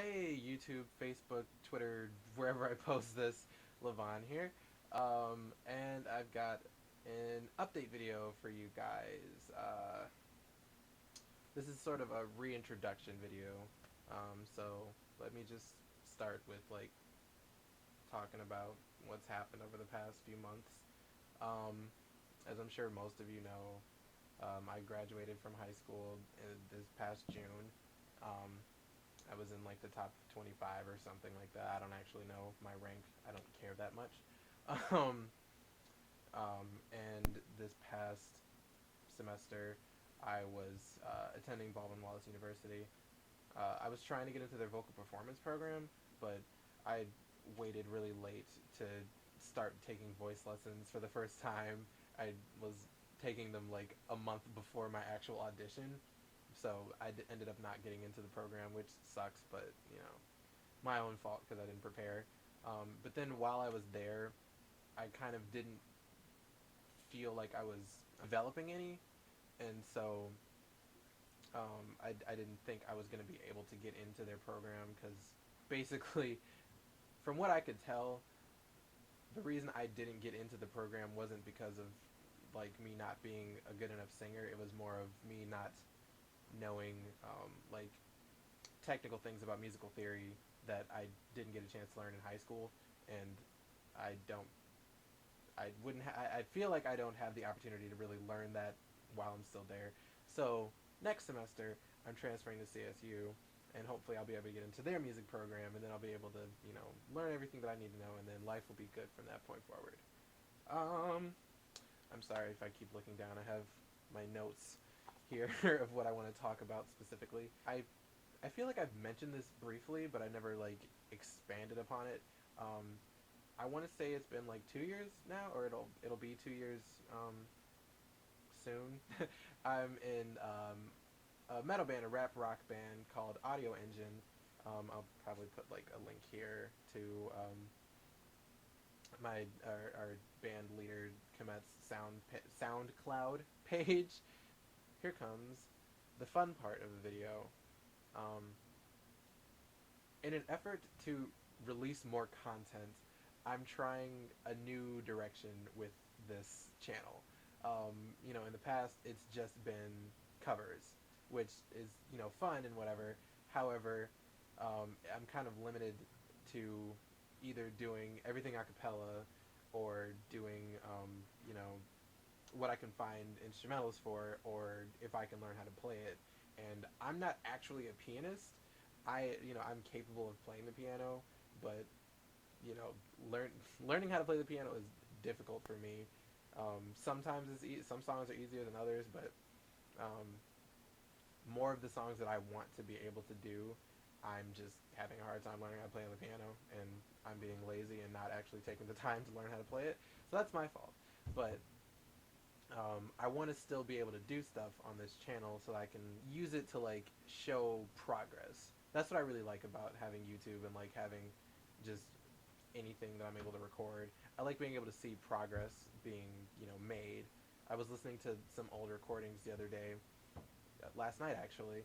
Hey, YouTube, Facebook, Twitter, wherever I post this, LeVaughn here. And I've got an update video for you guys. This is sort of a reintroduction video. So let me just start with talking about what's happened over the past few months. As I'm sure most of you know, I graduated from high school this past June. Um, I was in like the top 25 or something like that. I don't actually know my rank. I don't care that much. Um, and this past semester, I was attending Baldwin Wallace University. I was trying to get into their vocal performance program, but I waited really late to start taking voice lessons for the first time. I was taking them like a month before my actual audition, so ended up not getting into the program, which sucks, but my own fault because I didn't prepare. But then while I was there, I kind of didn't feel like I was developing any, and so I didn't think I was going to be able to get into their program because basically, from what I could tell, the reason I didn't get into the program wasn't because of like me not being a good enough singer. It was more of me not knowing like technical things about musical theory that I didn't get a chance to learn in high school, and I don't. I wouldn't. I feel like I don't have the opportunity to really learn that while I'm still there. So next semester, I'm transferring to CSU, and hopefully I'll be able to get into their music program, and then I'll be able to, learn everything that I need to know, and then life will be good from that point forward. Um, I'm sorry if I keep looking down. I have my notes here of what I want to talk about specifically. I feel like I've mentioned this briefly, but I never like expanded upon it. Um, I want to say it's been like 2 years now, or it'll be 2 years soon. I'm in a metal band, a rap rock band called Audio Engine. I'll probably put like a link here to my our band leader Komet's SoundCloud page. Here comes the fun part of the video. Um, in an effort to release more content, I'm trying a new direction with this channel. In the past, it's just been covers, which is, fun and whatever. However, I'm kind of limited to either doing everything a cappella or doing, what I can find instrumentals for, or if I can learn how to play it. And I'm not actually a pianist. I'm capable of playing the piano, but you know, learn learning how to play the piano is difficult for me. Sometimes some songs are easier than others, but um, more of the songs that I want to be able to do, I'm just having a hard time learning how to play on the piano, and I'm being lazy and not actually taking the time to learn how to play it. So that's my fault. But I want to still be able to do stuff on this channel so that I can use it to like show progress. That's what I really like about having YouTube and like having just anything that I'm able to record. I like being able to see progress being, made. I was listening to some old recordings the other day, last night actually,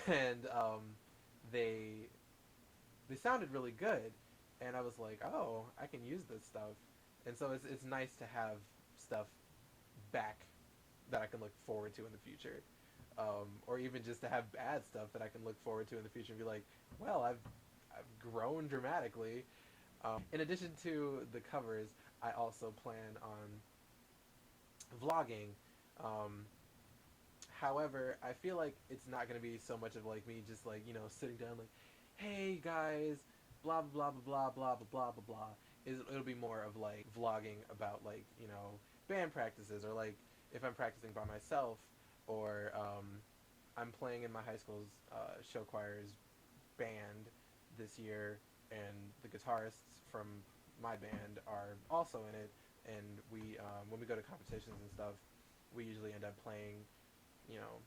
and they they sounded really good, and I was like, oh, I can use this stuff, and so it's nice to have stuff back that I can look forward to in the future. Or even just to have bad stuff that I can look forward to in the future and be like, well, I've grown dramatically. In addition to the covers, I also plan on vlogging. Um, However, I feel like it's not gonna be so much of like me just like sitting down like, hey guys, blah blah blah blah blah blah blah blah blah. It'll be more of like vlogging about like band practices, or like if I'm practicing by myself, or I'm playing in my high school's show choir's band this year, and the guitarists from my band are also in it, and we when we go to competitions and stuff, we usually end up playing, you know,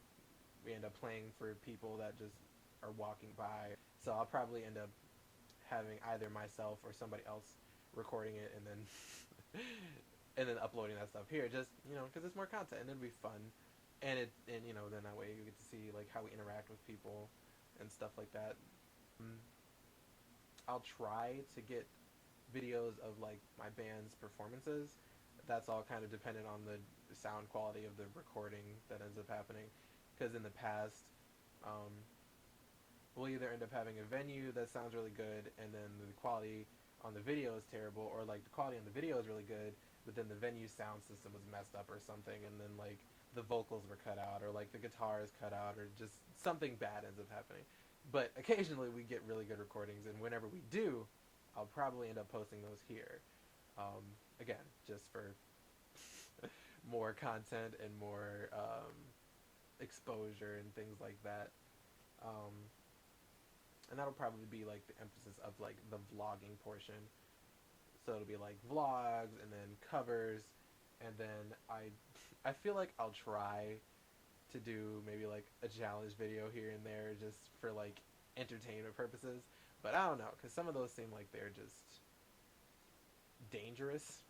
we end up playing for people that just are walking by. So I'll probably end up having either myself or somebody else recording it, and then and then uploading that stuff here, just because it's more content and it'll be fun, and then that way you get to see like how we interact with people and stuff like that. I'll try to get videos of like my band's performances. That's all kind of dependent on the sound quality of the recording that ends up happening. Because in the past, um, we'll either end up having a venue that sounds really good, and then the quality on the video is terrible, or like the quality on the video is really good, but then the venue sound system was messed up or something, and then like the vocals were cut out, or like the guitar is cut out, or just something bad ends up happening. But occasionally we get really good recordings, and whenever we do, I'll probably end up posting those here. Again, just for more content and more exposure and things like that. Um, and that'll probably be like the emphasis of like the vlogging portion. So it'll be like vlogs and then covers, and then I feel like I'll try to do maybe like a challenge video here and there just for like entertainment purposes. But I don't know, because some of those seem like they're just dangerous.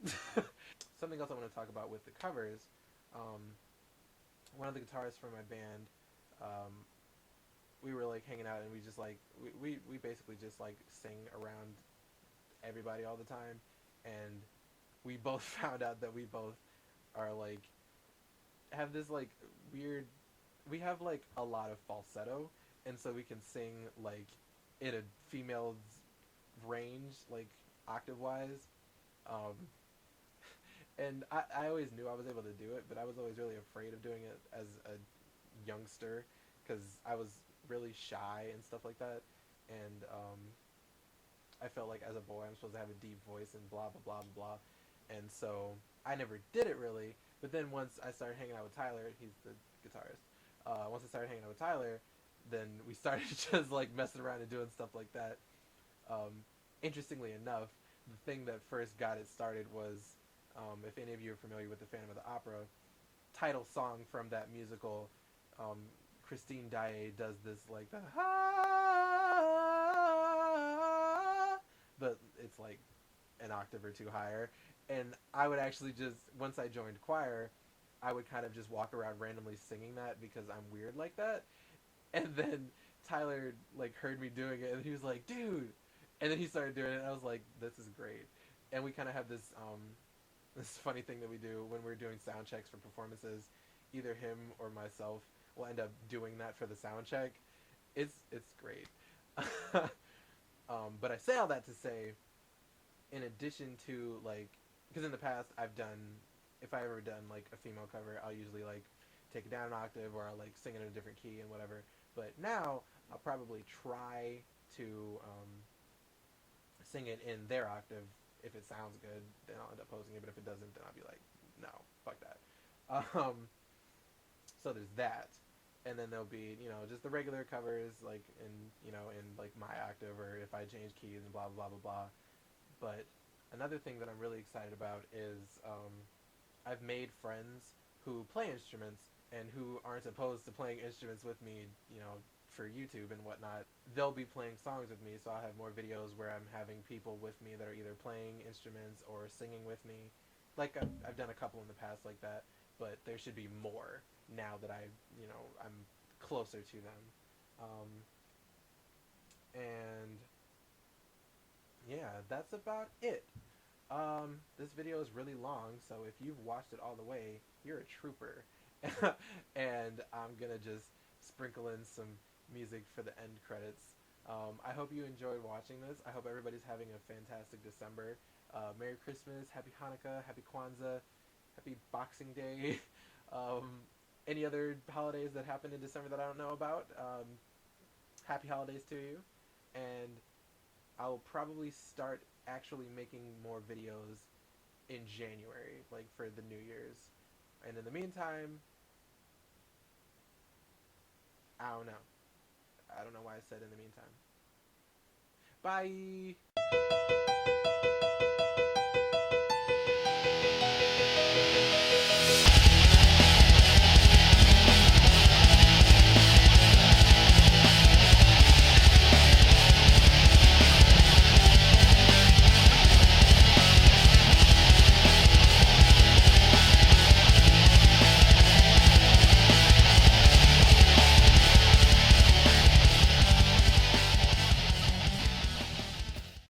Something else I want to talk about with the covers. Um, One of the guitarists from my band, um, we were like hanging out, and we just like we basically just like sing around everybody all the time, and we both found out that we both are like have this like weird, we have like a lot of falsetto, and so we can sing like in a female's range, like octave wise. um, and I always knew I was able to do it, but I was always really afraid of doing it as a youngster, because I was really shy and stuff like that, and I felt like as a boy I'm supposed to have a deep voice and blah blah blah blah blah, and so I never did it really. But then once I started hanging out with Tyler, he's the guitarist. Once I started hanging out with Tyler, then we started just like messing around and doing stuff like that. Um, Interestingly enough, the thing that first got it started was, if any of you are familiar with the Phantom of the Opera, title song from that musical, um, Christine Daae does this like the ha, but it's like an octave or two higher. And I would actually just, once I joined choir, I would kind of just walk around randomly singing that because I'm weird like that. And then Tyler like heard me doing it, and he was like, "Dude!" And then he started doing it, and I was like, "This is great." And we kind of have this funny thing that we do when we're doing sound checks for performances. Either him or myself will end up doing that for the sound check. It's great. But I say all that to say, in addition to like, because in the past I've done, if I ever done like a female cover, I'll usually like take it down an octave, or I'll like sing it in a different key and whatever. But now I'll probably try to sing it in their octave. If it sounds good, then I'll end up posting it. But if it doesn't, then I'll be like, no, fuck that. So there's that. And then there'll be, just the regular covers, like in like my octave, or if I change keys and blah blah blah blah blah. But another thing that I'm really excited about is, I've made friends who play instruments and who aren't opposed to playing instruments with me, for YouTube and whatnot. They'll be playing songs with me, so I'll have more videos where I'm having people with me that are either playing instruments or singing with me. Like I've done a couple in the past like that, but there should be more now that I'm closer to them. Um, and yeah, that's about it. This video is really long, so if you've watched it all the way, you're a trooper. And I'm gonna just sprinkle in some music for the end credits. I hope you enjoyed watching this. I hope everybody's having a fantastic December. Merry Christmas, Happy Hanukkah, Happy Kwanzaa, Happy Boxing Day. Any other holidays that happen in December that I don't know about, happy holidays to you. And I'll probably start actually making more videos in January, like for the New Year's. And in the meantime, I don't know. I don't know why I said in the meantime. Bye!